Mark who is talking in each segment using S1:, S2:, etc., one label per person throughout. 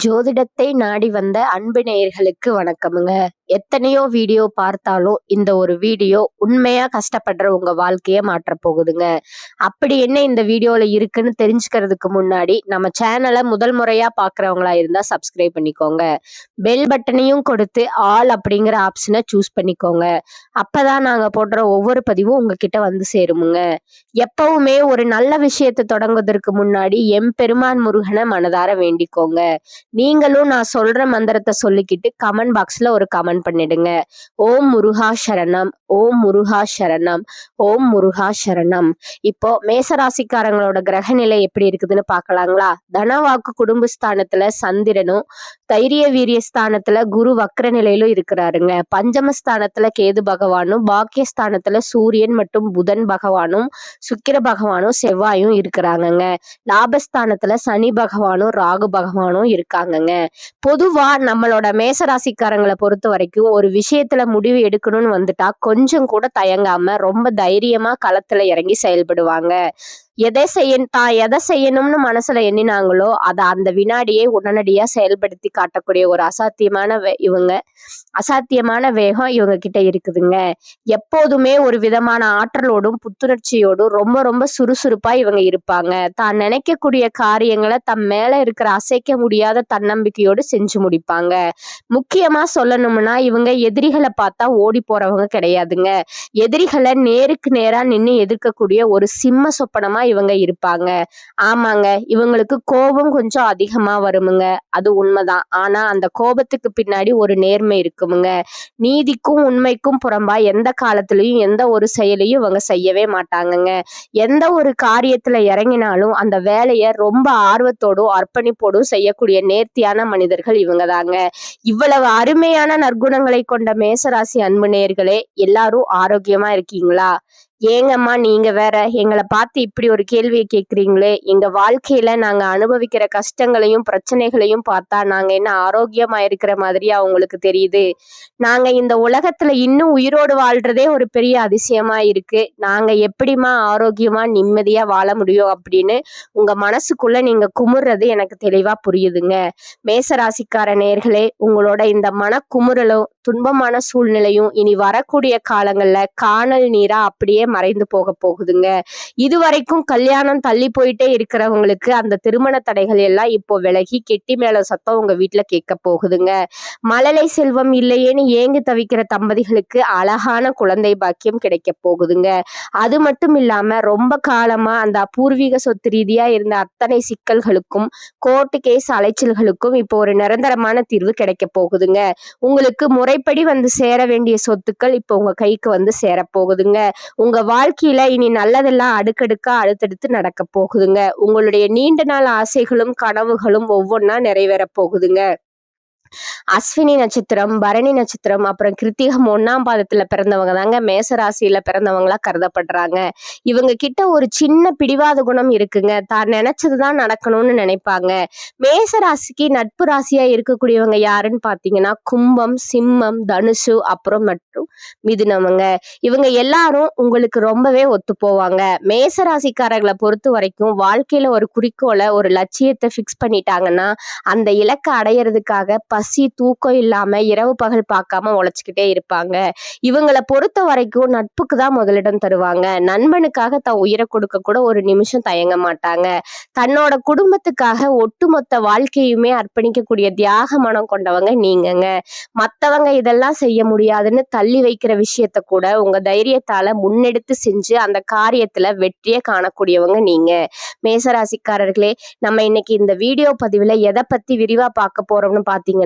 S1: ஜோதிடத்தை நாடி வந்த அன்பு நேயர்களுக்கு வணக்கமுங்க. எத்தனையோ வீடியோ பார்த்தாலும் இந்த ஒரு வீடியோ உண்மையா கஷ்டப்படுற உங்க வாழ்க்கைய மாற்றப் போகுதுங்க. அப்படி என்ன இந்த வீடியோல இருக்குன்னு தெரிஞ்சுக்கிறதுக்கு முன்னாடி நம்ம சேனலை முதல் முறையா பார்க்கறவங்களா இருந்தா சப்ஸ்கிரைப் பண்ணிக்கோங்க. பெல் பட்டனையும் கொடுத்து ஆல் அப்படிங்கிற ஆப்ஷனை சூஸ் பண்ணிக்கோங்க. அப்பதான் நாங்க போடுற ஒவ்வொரு பதிவும் உங்ககிட்ட வந்து சேருமுங்க. எப்பவுமே ஒரு நல்ல விஷயத்தை தொடங்குவதற்கு முன்னாடி எம்பெருமான் முருகனை மனதார வேண்டிக்கோங்க. நீங்களும் நான் சொல்ற மந்திரத்தை சொல்லிக்கிட்டு கமெண்ட் பாக்ஸ்ல ஒரு கமெண்ட் பண்ணிடுங்க. ஓம் முருகா சரணம், ஓம் முருகா சரணம், ஓம் முருகா சரணம். இப்போ மேசராசிக்காரங்களோட கிரக நிலை எப்படி இருக்குதுன்னு பார்க்கலாங்களா? தனவாக்கு குடும்பஸ்தானத்துல சந்திரனும், தைரிய வீரிய ஸ்தானத்துல குரு வக்ர நிலையிலும் இருக்கிறாருங்க. பஞ்சமஸ்தானத்துல கேது பகவானும், பாக்கியஸ்தானத்துல சூரியன் மற்றும் புதன் பகவானும், சுக்கிர பகவானும், செவ்வாயும் இருக்கிறாங்கங்க. லாபஸ்தானத்துல சனி பகவானும் ராகு பகவானும் இருக்காங்கங்க. பொதுவா நம்மளோட மேசராசிக்காரங்களை பொறுத்த வரைக்கும் ஒரு விஷயத்துல முடிவு எடுக்கணும்னு வந்துட்டா கொஞ்சம் கூட தயங்காம ரொம்ப தைரியமா களத்துல இறங்கி செயல்படுவாங்க. எதை செய்யணும்னு மனசுல எண்ணினாங்களோ அதை அந்த வினாடியே உடனடியா செயல்படுத்தி காட்டக்கூடிய ஒரு அசாத்தியமான வேகம் இவங்க கிட்ட இருக்குதுங்க. எப்போதுமே ஒரு விதமான ஆற்றலோடும் புத்துணர்ச்சியோடும் ரொம்ப ரொம்ப சுறுசுறுப்பா இவங்க இருப்பாங்க. தான் நினைக்கக்கூடிய காரியங்களை தம் மேல இருக்கிற அசைக்க முடியாத தன்னம்பிக்கையோடு செஞ்சு முடிப்பாங்க. முக்கியமா சொல்லணும்னா இவங்க எதிரிகளை பார்த்தா ஓடி போறவங்க கிடையாதுங்க. எதிரிகளை நேருக்கு நேரா நின்று எதிர்க்கக்கூடிய ஒரு சிம்ம சொப்பனமா இவங்க இருப்பாங்க. ஆமாங்க, இவங்களுக்கு கோபம் கொஞ்சம் அதிகமா வருமுங்க, அது உண்மைதான். ஆனா அந்த கோபத்துக்கு பின்னாடி ஒரு நேர்மை இருக்குமுங்க. நீதிக்கும் உண்மைக்கும் புறம்பா எந்த காலத்திலயும் எந்த ஒரு செயலையும் இவங்க செய்யவே மாட்டாங்கங்க. எந்த ஒரு காரியத்துல இறங்கினாலும் அந்த வேலையை ரொம்ப ஆர்வத்தோடும் அர்ப்பணிப்போடும் செய்யக்கூடிய நேர்த்தியான மனிதர்கள் இவங்க தாங்க. இவ்வளவு அருமையான நற்குணங்களை கொண்ட மேசராசி அன்பு நேயர்களே, எல்லாரும் ஆரோக்கியமா இருக்கீங்களா? ஏங்கம்மா நீங்க வேற எங்களை பார்த்து இப்படி ஒரு கேள்வியை கேட்குறீங்களே? எங்க வாழ்க்கையில நாங்க அனுபவிக்கிற கஷ்டங்களையும் பிரச்சனைகளையும் பார்த்தா நாங்க என்ன ஆரோக்கியமா இருக்கிற மாதிரியா உங்களுக்கு தெரியுது? நாங்க இந்த உலகத்துல இன்னும் உயிரோடு வாழ்றதே ஒரு பெரிய அதிசயமா இருக்கு. நாங்க எப்படிமா ஆரோக்கியமா நிம்மதியா வாழ முடியும் அப்படின்னு உங்க மனசுக்குள்ள நீங்க குமுறுறது எனக்கு தெளிவா புரியுதுங்க. மேசராசிக்கார நேயர்களே, உங்களோட இந்த மன குமுறலும் துன்பமான சூழ்நிலையும் இனி வரக்கூடிய காலங்கள்ல காணல் நீரா அப்படியே மறைந்து போக போகுதுங்க. இதுவரைக்கும் கல்யாணம் தள்ளி போயிட்டே இருக்கிறவங்களுக்கு அந்த திருமண தடைகள் எல்லாம் இப்போ விலகி கெட்டி மேல சத்தம் உங்க வீட்டுல கேட்க போகுதுங்க. மழலை செல்வம் இல்லையேன்னு ஏங்கி தவிக்கிற தம்பதிகளுக்கு அழகான குழந்தை பாக்கியம் கிடைக்க போகுதுங்க. அது மட்டும் இல்லாம ரொம்ப காலமா அந்த பூர்வீக சொத்து ரீதியா இருந்த அத்தனை சிக்கல்களுக்கும் கோர்ட்டு கேஸ் அலைச்சல்களுக்கும் இப்போ ஒரு நிரந்தரமான தீர்வு கிடைக்க போகுதுங்க. உங்களுக்கு முறைப்படி வந்து சேர வேண்டிய சொத்துக்கள் இப்போ உங்க கைக்கு வந்து சேர போகுதுங்க. உங்க வாழ்க்கையில இனி நல்லதெல்லாம் அடுக்கடுக்கா அடுத்தடுத்து நடக்க போகுதுங்க. உங்களுடைய நீண்ட நாள் ஆசைகளும் கனவுகளும் ஒவ்வொன்னா நிறைவேற போகுதுங்க. அஸ்வினி நட்சத்திரம், பரணி நட்சத்திரம், அப்புறம் கிருத்திகம் 1ஆம் பாதத்துல பிறந்தவங்க தாங்க மேசராசியில பிறந்தவங்களா கருதப்படுறாங்க. இவங்க கிட்ட ஒரு சின்ன பிடிவாத குணம் இருக்குங்க. தான் நினைச்சதுதான் நடக்கணும்னு நினைப்பாங்க. மேசராசிக்கு நட்பு ராசியா இருக்கக்கூடியவங்க யாருன்னு பாத்தீங்கன்னா கும்பம், சிம்மம், தனுசு, அப்புறம் மற்றும் மிதுனமுங்க. இவங்க எல்லாரும் உங்களுக்கு ரொம்பவே ஒத்து போவாங்க. மேசராசிக்காரர்களை பொறுத்த வரைக்கும் வாழ்க்கையில ஒரு குறிக்கோளை ஒரு லட்சியத்தை ஃபிக்ஸ் பண்ணிட்டாங்கன்னா அந்த இலக்கை அடையிறதுக்காக பசி தூக்கம் இல்லாம இரவு பகல் பார்க்காம உழைச்சுக்கிட்டே இருப்பாங்க. இவங்களை பொறுத்த வரைக்கும் நட்புக்கு தான் முதலிடம் தருவாங்க. நண்பனுக்காக தன் உயிரை கொடுக்க கூட ஒரு நிமிஷம் தயங்க மாட்டாங்க. தன்னோட குடும்பத்துக்காக ஒட்டுமொத்த வாழ்க்கையுமே அர்ப்பணிக்கக்கூடிய தியாக மனம் கொண்டவங்க நீங்கங்க. மத்தவங்க இதெல்லாம் செய்ய முடியாதுன்னு தள்ளி வைக்கிற விஷயத்த கூட உங்க தைரியத்தால முன்னெடுத்து செஞ்சு அந்த காரியத்துல வெற்றியை காணக்கூடியவங்க நீங்க. மேசராசிக்காரர்களே, நம்ம இன்னைக்கு இந்த வீடியோ பதிவுல எதை பத்தி விரிவா பார்க்க போறோம்னு பாத்தீங்கன்னா,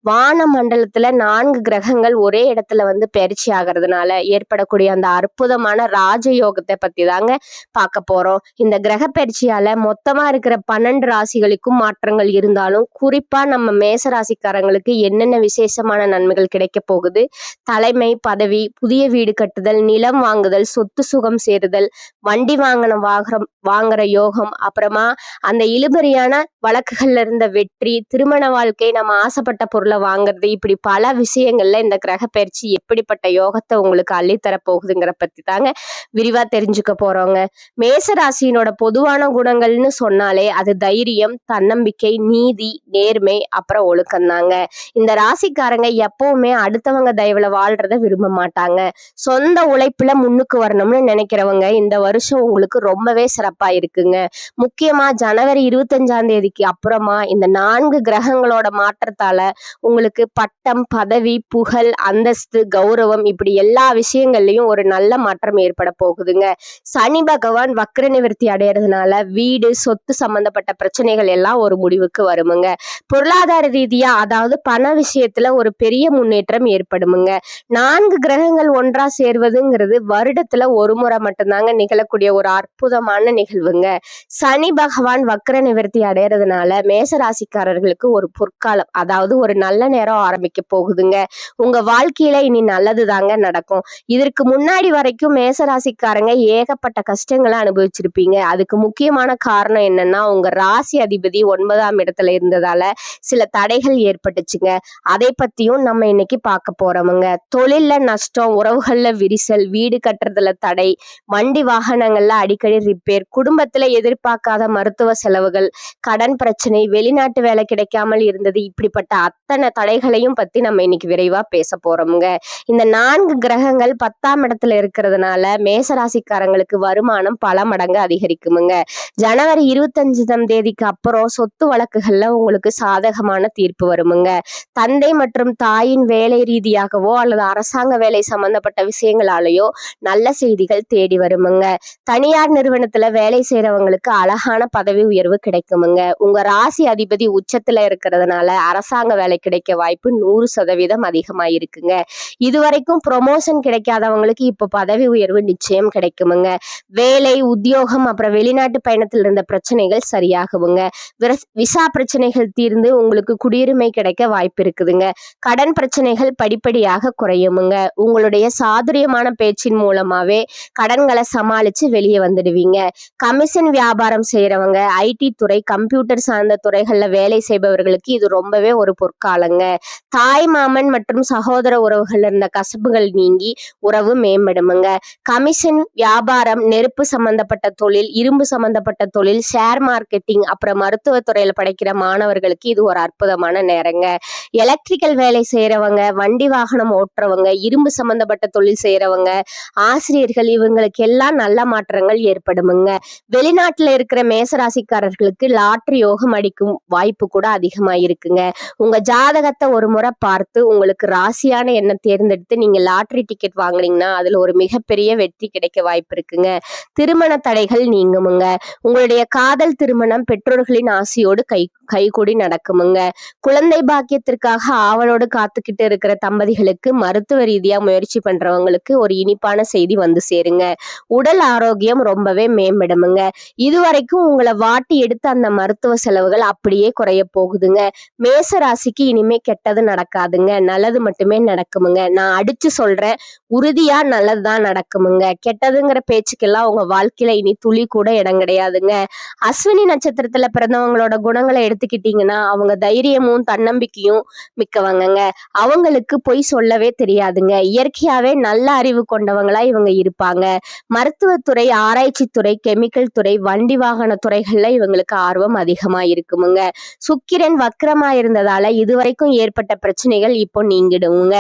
S1: வான மண்டலத்துல 4 கிரகங்கள் ஒரே இடத்துல வந்து பயிற்சி ஆகிறதுனால ஏற்படக்கூடிய அந்த அற்புதமான ராஜயோகத்தை பத்தி தாங்க பார்க்க போறோம். இந்த கிரக பயிற்சியால மொத்தமா இருக்கிற 12 ராசிகளுக்கும் மாற்றங்கள் இருந்தாலும் குறிப்பா நம்ம மேச ராசிக்காரங்களுக்கு என்னென்ன விசேஷமான நன்மைகள் கிடைக்க போகுது, தலைமை பதவி, புதிய வீடு கட்டுதல், நிலம் வாங்குதல், சொத்து சுகம் சேருதல், வண்டி வாங்குற யோகம், அப்புறமா அந்த இழுபறியான வழக்குகள்ல இருந்த வெற்றி, திருமண வாழ்க்கை, நம்ம ஆசைப்பட்ட பொருளை வாங்குறது, இப்படி பல விஷயங்கள்ல இந்த கிரக பயிற்சி எப்படிப்பட்ட யோகத்தை உங்களுக்கு அள்ளித்தர போகுதுங்கிற பத்தி தாங்க விரிவா தெரிஞ்சுக்க போறோங்க. மேசராசியினோட பொதுவான குணங்கள்னு சொன்னாலே அது தைரியம், தன்னம்பிக்கை, நீதி, நேர்மை, அப்புறம் ஒழுக்கம் தாங்க. இந்த ராசிக்காரங்க எப்பவுமே அடுத்தவங்க தயவுல வாழ்றத விரும்ப மாட்டாங்க. சொந்த உழைப்புல முன்னுக்கு வரணும்னு நினைக்கிறவங்க இந்த வருஷம் உங்களுக்கு ரொம்பவே சிறப்பா இருக்குங்க. முக்கியமா ஜனவரி 25ஆம் தேதிக்கு அப்புறமா இந்த 4 கிரகங்களோட மாற்றத்தால உங்களுக்கு பட்டம், பதவி, புகழ், அந்தஸ்து, கௌரவம் இப்படி எல்லா விஷயங்கள்லயும் ஒரு நல்ல மாற்றம் ஏற்பட போகுதுங்க. சனி பகவான் வக்ர நிவர்த்தி அடையறதுனால வீடு, சொத்து சம்பந்தப்பட்ட பிரச்சனைகள் எல்லாம் ஒரு முடிவுக்கு வருமுங்க. பொருளாதார ரீதியா அதாவது பண விஷயத்துல ஒரு பெரிய முன்னேற்றம் ஏற்படுமுங்க. 4 கிரகங்கள் ஒன்றா சேர்வதுங்கிறது வருடத்துல ஒரு முறை மட்டும்தாங்க நிகழக்கூடிய ஒரு அற்புதமான நிகழ்வுங்க. சனி பகவான் வக்ர நிவர்த்தி அடையறதுனால மேசராசிக்காரர்களுக்கு ஒரு பொற்காலம், அதாவது ஒரு நல்ல நேரம் ஆரம்பிக்க போகுதுங்க. உங்க வாழ்க்கையில இனி நல்லது தாங்க நடக்கும். இதற்கு முன்னாடி வரைக்கும் மேசராசிக்காரங்க ஏகப்பட்ட கஷ்டங்களை அனுபவிச்சிருப்பீங்க. அதுக்கு முக்கியமான காரணம் என்னன்னா உங்க ராசி அதிபதி 9ஆம் இடத்துல இருந்ததால சில தடைகள் ஏற்பட்டுச்சுங்க. அதை பத்தியும் நம்ம இன்னைக்கு பார்க்க போறோமுங்க. தொழில்ல நஷ்டம், உறவுகள்ல விரிசல், வீடு கட்டுறதுல தடை, வண்டி வாகனங்கள்ல அடிக்கடி ரிப்பேர், குடும்பத்துல எதிர்பார்க்காத மருத்துவ செலவுகள், கடன் பிரச்சனை, வெளிநாட்டு வேலை கிடைக்காமல் இருந்தது, இப்படிப்பட்ட அத்தனை தடைகளையும் பத்தி நம்ம இன்னைக்கு விரைவா பேச போறோமுங்க. இந்த 4 கிரகங்கள் 10ஆம் இடத்துல இருக்கிறதுனால மேசராசிக்காரங்களுக்கு வருமானம் பல மடங்கு அதிகரிக்குமுங்க. ஜனவரி 25ஆம் தேதிக்கு அப்புறம் சொத்து வழக்குகள்ல உங்களுக்கு சாதகமான தீர்ப்பு வருமுங்க. தந்தை மற்றும் தாயின் வேலை ரீதியாகவோ அல்லது அரசாங்க வேலை சம்பந்தப்பட்ட விஷயங்களாலேயோ நல்ல செய்திகள் தேடி வருமுங்க. தனியார் நிறுவனத்துல வேலை செய்யறவங்களுக்கு அழகான பதவி உயர்வு கிடைக்குமுங்க. உங்க ராசி அதிபதி உச்சத்துல இருக்கிறதுனால அரசாங்க வேலை கிடைக்க வாய்ப்பு 100% அதிகமா இருக்குங்க. இதுவரைக்கும் ப்ரொமோஷன் கிடைக்காதவங்களுக்கு இப்ப பதவி உயர்வு நிச்சயம் கிடைக்குமுங்க. வேலை, உத்தியோகம், அப்புறம் வெளிநாட்டு பயணத்தில் இருந்த பிரச்சனைகள் சரியாகுங்க. விசா பிரச்சனைகள் தீர்ந்து உங்களுக்கு குடியுரிமை கிடைக்க வாய்ப்பு இருக்குதுங்க. கடன் பிரச்சனைகள் படிப்படியாக குறையுமுங்க. உங்களுடைய சாதுரியமான பேச்சின் மூலமாவே கடன்களை சமாளிச்சு வெளியே வந்துடுவீங்க. கமிஷன் வியாபாரம் செய்யறவங்க, ஐடி துறை, கம்ப்யூட்டர் சார்ந்த துறைகள்ல வேலை செய்பவர்களுக்கு இது ரொம்பவே ஒரு பொற்காலங்க. தாய் மாமன் மற்றும் சகோதர உறவுகள் இருந்த கசப்புகள் நீங்கி உறவு மேம்படுமுங்க. கமிஷன் வியாபாரம், நெருப்பு சம்பந்தப்பட்ட தொழில், இரும்பு சம்பந்தப்பட்ட தொழில், ஷேர் மார்க்கெட்டிங், அப்புறம் மருத்துவ துறையில படிக்கிற மாணவர்களுக்கு இது ஒரு அற்புதமான நேரங்க. எலக்ட்ரிக்கல் வேலை செய்யறவங்க, வண்டி வாகனம் ஓட்டுறவங்க, இரும்பு சம்பந்தப்பட்ட தொழில் செய்யறவங்க, ஆசிரியர்கள், இவங்களுக்கு எல்லாம் நல்ல மாற்றங்கள் ஏற்படுமுங்க. வெளிநாட்டுல இருக்கிற மேசராசிக்காரர்களுக்கு லாட்டரி யோகம் அடிக்கும் வாய்ப்பு கூட அதிகமா இருக்குங்க. உங்க ஜாதகத்தை ஒரு முறை பார்த்து உங்களுக்கு ராசியான எண்ணை தேர்ந்தெடுத்து நீங்க லாட்டரி டிக்கெட் வாங்குனீங்கன்னா அதுல ஒரு மிகப்பெரிய வெற்றி கிடைக்க வாய்ப்பு இருக்குங்க. திருமண தடைகள் நீங்குமுங்க. உங்களுடைய காதல் திருமணம் பெற்றோர்களின் ஆசையோடு கைகூடி நடக்குமுங்க. குழந்தை பாக்கியத்திற்காக ஆவலோடு காத்துக்கிட்டு இருக்கிற தம்பதிகளுக்கு, மருத்துவ ரீதியா முயற்சி பண்றவங்களுக்கு ஒரு இனிப்பான செய்தி வந்து சேருங்க. உடல் ஆரோக்கியம் ரொம்பவே மேம்படுமுங்க. இதுவரைக்கும் உங்களை வாட்டி எடுத்த அந்த மருத்துவ செலவுகள் அப்படியே குறைய போகுதுங்க. மேச ராசிக்கு இனிமே கெட்டது நடக்காதுங்க, நல்லது மட்டுமே நடக்குமுங்க. நான் அடிச்சு சொல்றேன், உறுதியா நல்லதுதான் நடக்குமுங்க. கெட்டதுங்கிற பேச்சுக்கெல்லாம் உங்க வாழ்க்கையில இனி துளி கூட இடம் கிடையாதுங்க. அஸ்வினி நட்சத்திரத்துல பிறந்தவங்களோட குணங்களை எடுத்துக்கிட்டீங்கன்னா அவங்க தைரியமும் தன்னம்பிக்கையும் மிக்கவங்கங்க. அவங்களுக்கு பொய் சொல்லவே தெரியாதுங்க. இயற்கையாவே நல்ல அறிவு கொண்டவங்களா இவங்க இருப்பாங்க. மருத்துவத்துறை, ஆராய்ச்சி துறை, கெமிக்கல் துறை, வண்டி வாகன துறைகள்ல இவங்களுக்கு ஆர்வம் அதிகமா இருக்குமுங்க. சுக்கிரன் வக்ரமா இருந்ததால இதுவரைக்கும் ஏற்பட்ட பிரச்சனைகள் இப்போ நீங்கிடுங்க.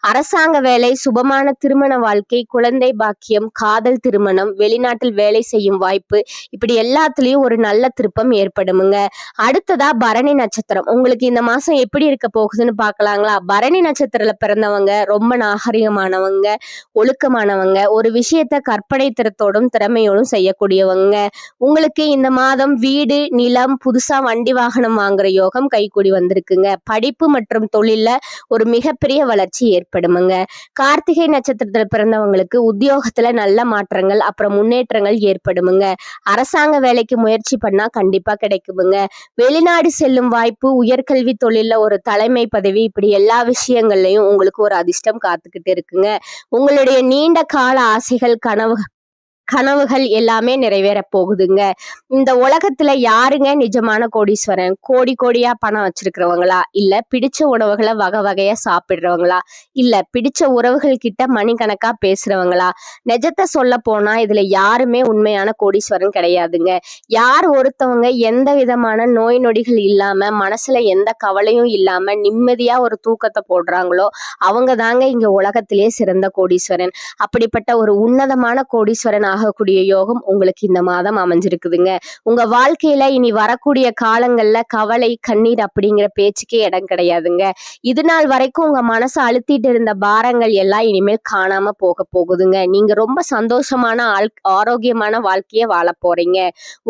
S1: அரசாங்க வேலை, சுபமான திருமண வாழ்க்கை, குழந்தை பாக்கியம், காதல் திருமணம், வெளிநாட்டில் வேலை செய்யும் வாய்ப்பு, இப்படி எல்லாத்துலயும் ஒரு நல்ல திருப்பம் ஏற்படுமுங்க. அடுத்ததா பரணி நட்சத்திரம். உங்களுக்கு இந்த மாசம் எப்படி இருக்க போகுதுன்னு பாக்கலாங்களா? பரணி நட்சத்திரத்துல பிறந்தவங்க ரொம்ப நாகரிகமானவங்க, ஒழுக்கமானவங்க, ஒரு விஷயத்த கற்பனை திறத்தோடும் திறமையோடும் செய்யக்கூடியவங்க. உங்களுக்கு இந்த மாதம் வீடு, நிலம், புதுசா வண்டி வாகனம் வாங்குற யோகம் கைகூடி வந்திருக்குங்க. படிப்பு மற்றும் தொழில்ல ஒரு மிகப்பெரிய வளர்ச்சி ஏற்படுமுங்க. கார்த்திகை நட்சத்திரத்துல பிறந்தவங்களுக்கு உத்தியோகத்துல நல்ல மாற்றங்கள், அப்புறம் முன்னேற்றங்கள் ஏற்படுமுங்க. அரசாங்க வேலைக்கு முயற்சி பண்ணா கண்டிப்பா கிடைக்குமுங்க. வெளிநாடு செல்லும் வாய்ப்பு, உயர்கல்வி தொழில்ல ஒரு தலைமை பதவி, இப்படி எல்லா விஷயங்கள்லயும் உங்களுக்கு ஒரு அதிர்ஷ்டம் காத்துக்கிட்டு இருக்குங்க. உங்களுடைய நீண்ட கால ஆசைகள், கனவு கனவுகள் எல்லாமே நிறைவேற போகுதுங்க. இந்த உலகத்துல யாருங்க நிஜமான கோடீஸ்வரன்? கோடி கோடியா பணம் வச்சிருக்கிறவங்களா? இல்ல பிடிச்ச உணவுகளை வகை வகையா சாப்பிடுறவங்களா? இல்ல பிடிச்ச உறவுகள் கிட்ட மணிக்கணக்கா பேசுறவங்களா? நிஜத்தை சொல்ல போனா இதுல யாருமே உண்மையான கோடீஸ்வரன் கிடையாதுங்க. யார் ஒருத்தவங்க எந்த விதமான நோய் நொடிகள் இல்லாம மனசுல எந்த கவலையும் இல்லாம நிம்மதியா ஒரு தூக்கத்தை போடுறாங்களோ அவங்க தாங்க இங்க உலகத்திலேயே சிறந்த கோடீஸ்வரன். அப்படிப்பட்ட ஒரு உன்னதமான கோடீஸ்வரன் ஆகக்கூடிய யோகம் உங்களுக்கு இந்த மாதம் அமைஞ்சிருக்குதுங்க. உங்க வாழ்க்கையில இனி வரக்கூடிய காலங்கள்ல கவலை கண்ணீர் அப்படிங்கிற பேச்சுக்கே இடம் கிடையாதுங்க. இது நாள் வரைக்கும் உங்க மனசை அழுத்திட்டு இருந்த பாரங்கள் எல்லாம் இனிமேல் காணாம போக போகுதுங்க. நீங்க ரொம்ப சந்தோஷமான ஆரோக்கியமான வாழ்க்கைய வாழ போறீங்க.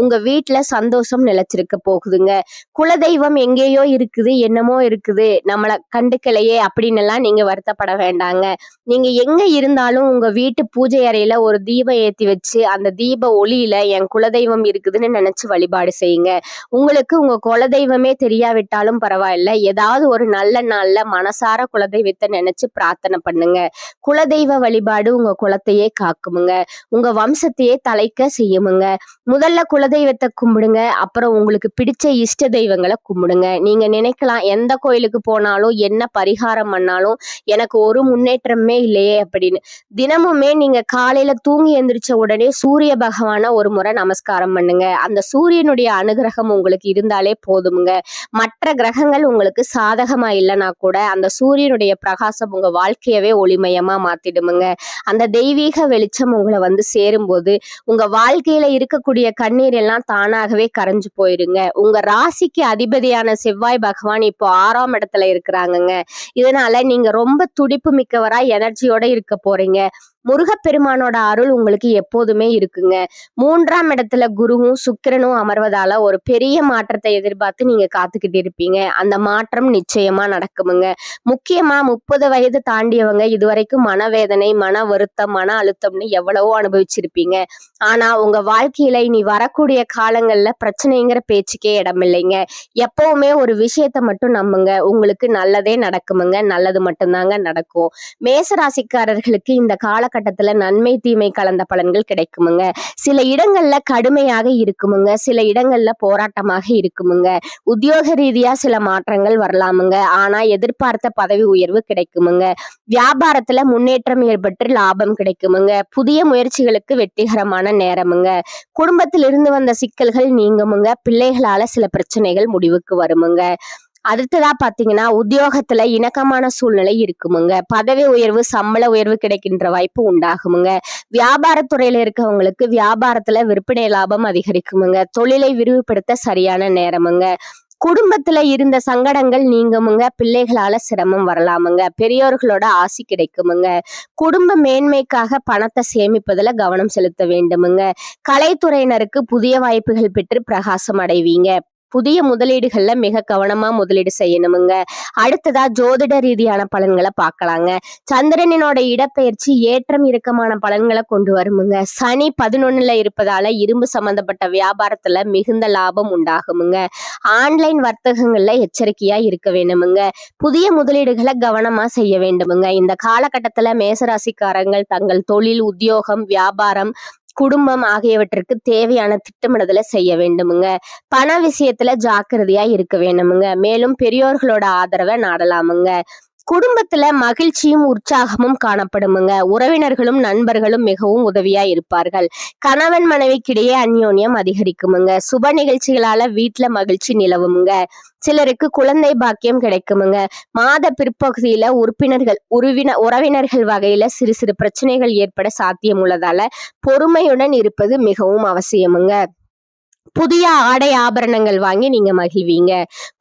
S1: உங்க வீட்டுல சந்தோஷம் நிலைச்சிருக்க போகுதுங்க. குலதெய்வம் எங்கேயோ இருக்குது, என்னமோ இருக்குது, நம்மளை கண்டுக்கலையே அப்படின்னு எல்லாம் நீங்க வருத்தப்பட வேண்டாங்க. நீங்க எங்க இருந்தாலும் உங்க வீட்டு பூஜை அறையில ஒரு தீபம் ஏத்தி வச்சு அந்த தீப ஒளியில என் குலதெய்வம் இருக்குதுன்னு நினைச்சு வழிபாடு செய்யுங்க. உங்களுக்கு உங்க குலதெய்வமே தெரியாவிட்டாலும் பரவாயில்ல, ஏதாவது ஒரு நல்ல நாள்ல மனசார குலதெய்வத்தை நினைச்சு பிரார்த்தனை பண்ணுங்க. குலதெய்வ வழிபாடு உங்க குலத்தையே காக்குமுங்க, உங்க வம்சத்தையே தலைக்க செய்யுமுங்க. முதல்ல குலதெய்வத்தை கும்பிடுங்க, அப்புறம் உங்களுக்கு பிடிச்ச இஷ்ட தெய்வங்களை கும்பிடுங்க. நீங்க நினைக்கலாம் எந்த கோயிலுக்கு போனாலும் என்ன பரிகாரம் பண்ணாலும் எனக்கு ஒரு முன்னேற்றமே இல்லையே அப்படின்னு. தினமுமே நீங்க காலையில தூங்கி எந்திரிச்ச உடனே சூரிய பகவான ஒரு முறை நமஸ்காரம் பண்ணுங்க. அந்த சூரியனுடைய அனுகிரகம் உங்களுக்கு இருந்தாலே போதுமுங்க. மற்ற கிரகங்கள் உங்களுக்கு சாதகமா இல்லைன்னா கூட அந்த சூரியனுடைய பிரகாசம் உங்க வாழ்க்கையவே ஒளிமயமா மாத்திடுமுங்க. அந்த தெய்வீக வெளிச்சம் உங்களை வந்து சேரும்போது உங்க வாழ்க்கையில இருக்கக்கூடிய கண்ணீர் எல்லாம் தானாகவே கரைஞ்சு போயிருங்க. உங்க ராசிக்கு அதிபதியான செவ்வாய் பகவான் இப்போ 6ஆம் இடத்துல இருக்கிறாங்கங்க. இதனால நீங்க ரொம்ப துடிப்பு மிக்கவரா எனர்ஜியோட இருக்க போறீங்க. முருகப்பெருமானோட அருள் உங்களுக்கு எப்போதுமே இருக்குங்க. 3ஆம் இடத்துல குருவும் சுக்கிரனும் அமர்வதால ஒரு பெரிய மாற்றத்தை எதிர்பார்த்து நீங்க காத்துக்கிட்டு இருப்பீங்க. அந்த மாற்றம் நிச்சயமா நடக்குமுங்க. முக்கியமா 30 வயது தாண்டியவங்க இதுவரைக்கும் மனவேதனை, மன வருத்தம், மன அழுத்தம்னு எவ்வளவோ அனுபவிச்சிருப்பீங்க. ஆனா உங்க வாழ்க்கையில இனி வரக்கூடிய காலங்கள்ல பிரச்சனைங்கிற பேச்சுக்கே இடமில்லைங்க. எப்பவுமே ஒரு விஷயத்த மட்டும் நம்புங்க, உங்களுக்கு நல்லதே நடக்குமுங்க. நல்லது மட்டும்தாங்க நடக்கும். மேசராசிக்காரர்களுக்கு இந்த காலகட்டத்துல நன்மை தீமை கலந்த பலன்கள் கிடைக்குமுங்க. சில இடங்கள்ல கடுமையாக இருக்குமுங்க, சில இடங்கள்ல போராட்டமாக இருக்குமுங்க. உத்தியோக ரீதியா சில மாற்றங்கள் வரலாமுங்க, ஆனா எதிர்பார்த்த பதவி உயர்வு கிடைக்குமுங்க. வியாபாரத்துல முன்னேற்றம் ஏற்பட்டு லாபம் கிடைக்குமுங்க. புதிய முயற்சிகளுக்கு வெற்றிகரமான நேரமுங்க. குடும்பத்திலிருந்து வந்த சிக்கல்கள் நீங்குமுங்க. பிள்ளைகளால சில பிரச்சனைகள் முடிவுக்கு வருமுங்க. அடுத்ததா பாத்தீங்கன்னா உத்தியோகத்துல இணக்கமான சூழ்நிலை இருக்குமுங்க. பதவி உயர்வு, சம்பள உயர்வு கிடைக்கின்ற வாய்ப்பு உண்டாகுமுங்க. வியாபாரத்துறையில இருக்கவங்களுக்கு வியாபாரத்துல விற்பனை லாபம் அதிகரிக்குமுங்க. தொழிலை விரிவுபடுத்த சரியான நேரமுங்க. குடும்பத்துல இருந்த சங்கடங்கள் நீங்குமுங்க. பிள்ளைகளால சிரமம் வரலாமுங்க. பெரியோர்களோட ஆசி கிடைக்குமுங்க. குடும்ப மேன்மைக்காக பணத்தை சேமிப்பதுல கவனம் செலுத்த வேண்டுமுங்க. கலைத்துறையினருக்கு புதிய வாய்ப்புகள் பெற்று பிரகாசம் அடைவீங்க. புதிய முதலீடுகள்ல மிக கவனமா முதலீடு செய்யணுமுங்க. அடுத்ததா ஜோதிட ரீதியான பலன்களை பார்க்கலாங்க. சந்திரனோட இடப்பெயர்ச்சி ஏற்றம் இறக்கமான பலன்களை கொண்டு வருமுங்க. சனி 11ல இருப்பதால இரும்பு சம்பந்தப்பட்ட வியாபாரத்துல மிகுந்த லாபம் உண்டாகுமுங்க. ஆன்லைன் வர்த்தகங்கள்ல எச்சரிக்கையா இருக்க வேண்டுமுங்க. புதிய முதலீடுகளை கவனமா செய்ய வேண்டுமுங்க. இந்த காலகட்டத்துல மேசராசிக்காரங்கள் தங்கள் தொழில், உத்தியோகம், வியாபாரம், குடும்பம் ஆகியவற்றிற்கு தேவையான திட்டமிடுதலை செய்ய வேண்டுமுங்க. பண விஷயத்துல ஜாக்கிரதையா இருக்க வேண்டுமுங்க. மேலும் பெரியோர்களோட ஆதரவை நாடலாமுங்க. குடும்பத்துல மகிழ்ச்சியும் உற்சாகமும் காணப்படுமுங்க. உறவினர்களும் நண்பர்களும் மிகவும் உதவியா இருப்பார்கள். கணவன் மனைவிக்கிடையே அந்யோன்யம் அதிகரிக்குமுங்க. சுப நிகழ்ச்சிகளால வீட்டுல மகிழ்ச்சி நிலவுமுங்க. சிலருக்கு குழந்தை பாக்கியம் கிடைக்குமுங்க. மாத பிற்பகுதியில உறவினர்கள் வகையில சிறு சிறு பிரச்சனைகள் ஏற்பட சாத்தியம் உள்ளதால பொறுமையுடன் இருப்பது மிகவும் அவசியமுங்க. புதிய ஆடை ஆபரணங்கள் வாங்கி நீங்க மகிழ்வீங்க.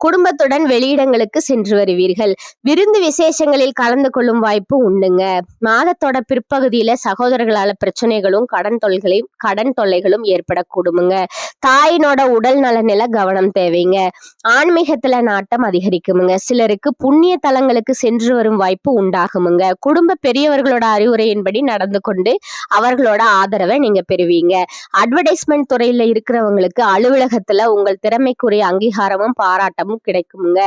S1: குடும்பத்துடன் வெளியிடங்களுக்கு சென்று வருவீர்கள். விருந்து விசேஷங்களில் கலந்து கொள்ளும் வாய்ப்பு உண்டுங்க. மாதத்தோட பிற்பகுதியில சகோதரர்களால பிரச்சனைகளும் கடன் தொல்லைகளும் ஏற்படக்கூடுமுங்க. தாயினோட உடல் நலனில கவனம் தேவைங்க. ஆன்மீகத்துல நாட்டம் அதிகரிக்குமுங்க. சிலருக்கு புண்ணிய தலங்களுக்கு சென்று வரும் வாய்ப்பு உண்டாகுமுங்க. குடும்ப பெரியவர்களோட அறிவுரையின்படி நடந்து கொண்டு அவர்களோட ஆதரவை நீங்க பெறுவீங்க. அட்வர்டைஸ்மெண்ட் துறையில இருக்கிறவங்களுக்கு அலுவலகத்துல உங்கள் திறமைக்குரிய அங்கீகாரமும் பாராட்டமும் கிடைக்குமுங்க.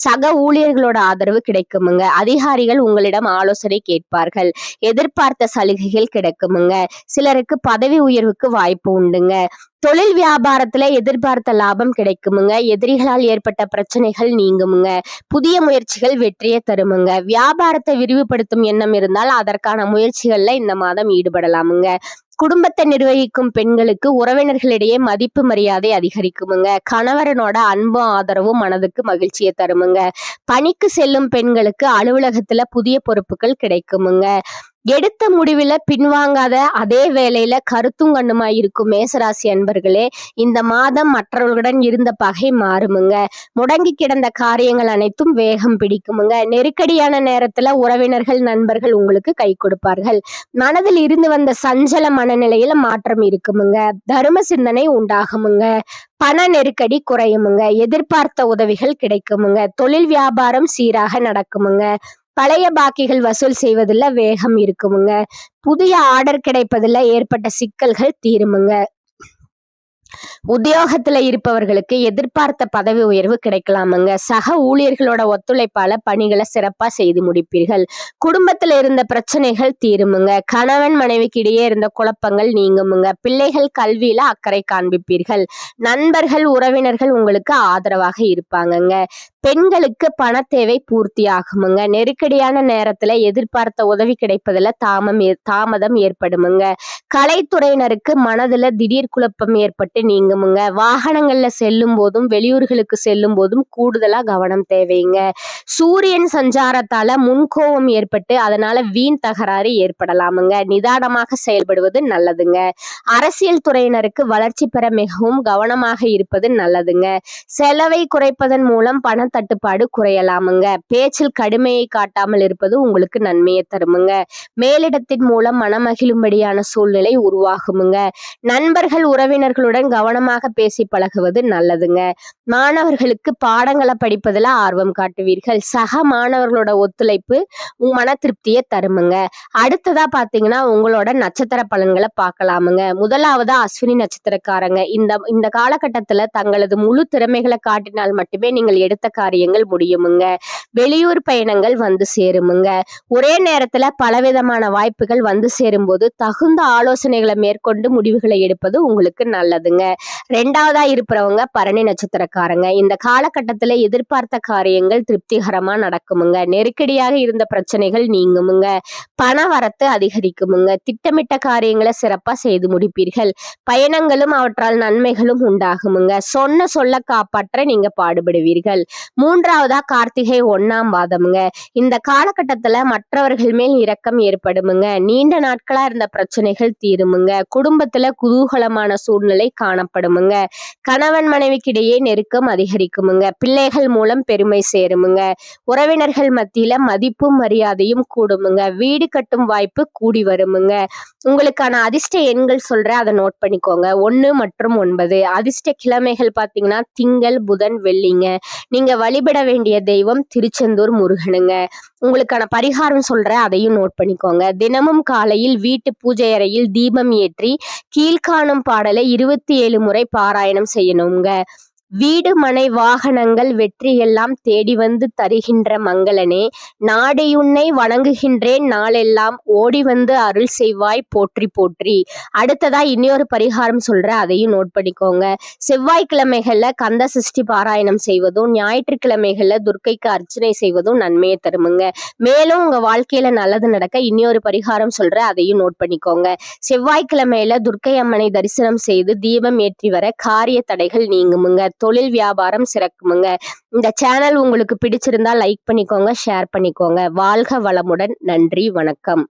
S1: சக ஊழியர்களோட ஆதரவு கிடைக்குமுங்க. அதிகாரிகள் உங்களிடம் ஆலோசனை கேட்பார்கள். எதிர்பார்த்த சலுகைகள் கிடைக்குமுங்க. சிலருக்கு பதவி உயர்வுக்கு வாய்ப்பு உண்டுங்க. தொழில் வியாபாரத்துல எதிர்பார்த்த லாபம் கிடைக்குமுங்க. எதிரிகளால் ஏற்பட்ட பிரச்சனைகள் நீங்குமுங்க. புதிய முயற்சிகள் வெற்றியை தருமுங்க. வியாபாரத்தை விரிவுபடுத்தும் எண்ணம் இருந்தால் அதற்கான முயற்சிகள்ல இந்த மாதம் ஈடுபடலாமுங்க. குடும்பத்தை நிர்வகிக்கும் பெண்களுக்கு உறவினர்களிடையே மதிப்பு மரியாதை அதிகரிக்குமுங்க. கணவரனோட அன்பும் ஆதரவும் மனதுக்கு மகிழ்ச்சியை தருமுங்க. பணிக்கு செல்லும் பெண்களுக்கு அலுவலகத்துல புதிய பொறுப்புகள் கிடைக்குமுங்க. எடுத்த முடிவுல பின்வாங்காத அதே வேளையில கருத்தும் கண்ணுமா இருக்கும் மேசராசி அன்பர்களே, இந்த மாதம் மற்றவர்களுடன் இருந்த பகை மாறுமுங்க. முடங்கி கிடந்த காரியங்கள் அனைத்தும் வேகம் பிடிக்குமுங்க. நெருக்கடியான நேரத்துல உறவினர்கள் நண்பர்கள் உங்களுக்கு கை கொடுப்பார்கள். மனதில் இருந்து வந்த சஞ்சல மனநிலையில மாற்றம் இருக்குமுங்க. தர்ம சிந்தனை உண்டாகுமுங்க. பண நெருக்கடி குறையுமுங்க. எதிர்பார்த்த உதவிகள் கிடைக்குமுங்க. தொழில் வியாபாரம் சீராக நடக்குமுங்க. பழைய பாக்கிகள் வசூல் செய்வதில் வேகம் இருக்குமுங்க. புதிய ஆர்டர் கிடைப்பதில் ஏற்பட்ட சிக்கல்கள் தீருமுங்க. உத்தியோகத்துல இருப்பவர்களுக்கு எதிர்பார்த்த பதவி உயர்வு கிடைக்கலாமுங்க. சக ஊழியர்களோட ஒத்துழைப்பால பணிகளை சிறப்பா செய்து முடிப்பீர்கள். குடும்பத்துல இருந்த பிரச்சனைகள் தீருமுங்க. கணவன் மனைவிக்கு இடையே இருந்த குழப்பங்கள் நீங்குமுங்க. பிள்ளைகள் கல்வியில அக்கறை காண்பிப்பீர்கள். நண்பர்கள் உறவினர்கள் உங்களுக்கு ஆதரவாக இருப்பாங்கங்க. பெண்களுக்கு பண தேவை பூர்த்தி ஆகுமுங்க. நெருக்கடியான நேரத்துல எதிர்பார்த்த உதவி கிடைப்பதுல தாமதம் ஏற்படுமுங்க. கலைத்துறையினருக்கு மனதுல திடீர் குழப்பம் ஏற்பட்டு நீங்குமுங்க. வாகனங்கள்ல செல்லும் போதும் வெளியூர்களுக்கு செல்லும் போதும் கூடுதலா கவனம் தேவைங்க. சூரியன் சஞ்சாரத்தால முன்கோபம் ஏற்பட்டு அதனால வீண் தகராறு ஏற்படலாமுங்க. நிதானமாக செயல்படுவது நல்லதுங்க. அரசியல் துறையினருக்கு வளர்ச்சி பெற மிகவும் கவனமாக இருப்பது நல்லதுங்க. செலவை குறைப்பதன் மூலம் பண தட்டுப்பாடு குறையலாமுங்க. பேச்சில் கடுமையை காட்டாமல் இருப்பது உங்களுக்கு நன்மையை தருமுங்க. மேலிடத்தின் மூலம் மனமகிழும்படியான சூழ்நிலை உருவாகுமுங்க. நண்பர்கள் உறவினர்களுடன் கவனமாக பேசி பழகுவது நல்லதுங்க. மாணவர்களுக்கு பாடங்களை படிப்பதில் ஆர்வம் காட்டுவீர்கள். சக மாணவர்களோட ஒத்துழைப்பு மன திருப்தியை தருமுங்க. அடுத்ததா பாத்தீங்கன்னா உங்களோட நட்சத்திர பலன்களை பார்க்கலாமுங்க. முதலாவதா அஸ்வினி நட்சத்திரக்காரங்க. இந்த காலகட்டத்துல தங்களது முழு திறமைகளை காட்டினால் மட்டுமே நீங்கள் எடுத்த காரியங்கள் முடியுமுங்க. வெளியூர் பயணங்கள் வந்து சேருமுங்க. ஒரே நேரத்துல பலவிதமான வாய்ப்புகள் வந்து சேரும் போது தகுந்த ஆலோசனைகளை மேற்கொண்டு முடிவுகளை எடுப்பது உங்களுக்கு நல்லதுங்க. ரெண்டாவதா இருப்பவங்க பரணி நட்சத்திரக்காரங்க. இந்த காலகட்டத்துல எதிர்பார்த்த காரியங்கள் திருப்திகரமா நடக்குமுங்க. நெருக்கடியாக இருந்த பிரச்சனைகள் நீங்குமுங்க. பண வரத்து அதிகரிக்குமுங்க. திட்டமிட்ட காரியங்களை சிறப்பா செய்து முடிப்பீர்கள். பயணங்களும் அவற்றால் நன்மைகளும் உண்டாகுமுங்க. சொன்ன சொல்ல காப்பாற்ற நீங்க பாடுபடுவீர்கள். மூன்றாவதா கார்த்திகை 1ஆம் பாதமுங்க. இந்த காலகட்டத்துல மற்றவர்கள் மேல் இரக்கம் ஏற்படுமுங்க. நீண்ட நாட்களா இருந்த பிரச்சனைகள் தீருமுங்க. குடும்பத்துல குதூகலமான சூழ்நிலை காணப்படுமுங்க. கணவன் மனைவிக்கிடையே நெருக்கம் அதிகரிக்குமுங்க. பிள்ளைகள் மூலம் பெருமை சேருமுங்க. உறவினர்கள் மத்தியில மதிப்பும் மரியாதையும் கூடுமுங்க. வீடு கட்டும் வாய்ப்பு கூடி வருமுங்க. உங்களுக்கான அதிர்ஷ்ட எண்கள் சொல்றேன், அதை நோட் பண்ணிக்கோங்க. 1 மற்றும் 9. அதிர்ஷ்ட கிழமைகள் பாத்தீங்கன்னா திங்கள் புதன் வெள்ளிங்க. நீங்க வழிபட வேண்டிய தெய்வம் திருச்செந்தூர் முருகனுங்க. உங்களுக்கான பரிகாரம் சொல்றேன், அதையும் நோட் பண்ணிக்கோங்க. தினமும் காலையில் வீட்டு பூஜை அறையில் தீபம் ஏற்றி கீழ்காணும் பாடலை 27 முறை பாராயணம் செய்யணுங்க. வீடு மனை வாகனங்கள் வெற்றி எல்லாம் தேடி வந்து தருகின்ற மங்களனே, நாடியுன்னை வணங்குகின்றேன் நாளெல்லாம், ஓடி வந்து அருள் செய்வாய் போற்றி போற்றி. அடுத்ததா இன்னொரு பரிகாரம் சொல்றேன், அதையும் நோட் பண்ணிக்கோங்க. செவ்வாய்க்கிழமைகள்ல கந்த சஷ்டி பாராயணம் செய்வதும் ஞாயிற்றுக்கிழமைகள்ல துர்க்கைக்கு அர்ச்சனை செய்வதும் நன்மையை தருமுங்க. மேலும் உங்க வாழ்க்கையில நல்லது நடக்க இன்னொரு பரிகாரம் சொல்றேன், அதையும் நோட் பண்ணிக்கோங்க. செவ்வாய்க்கிழமையில துர்க்கை அம்மனை தரிசனம் செய்து தீபம் ஏற்றி வர காரிய தடைகள் நீங்குமுங்க. தொழில் வியாபாரம் சிறக்குமுங்க. இந்த சேனல் உங்களுக்கு பிடிச்சிருந்தா லைக் பண்ணிக்கோங்க, ஷேர் பண்ணிக்கோங்க. வாழ்க வளமுடன். நன்றி, வணக்கம்.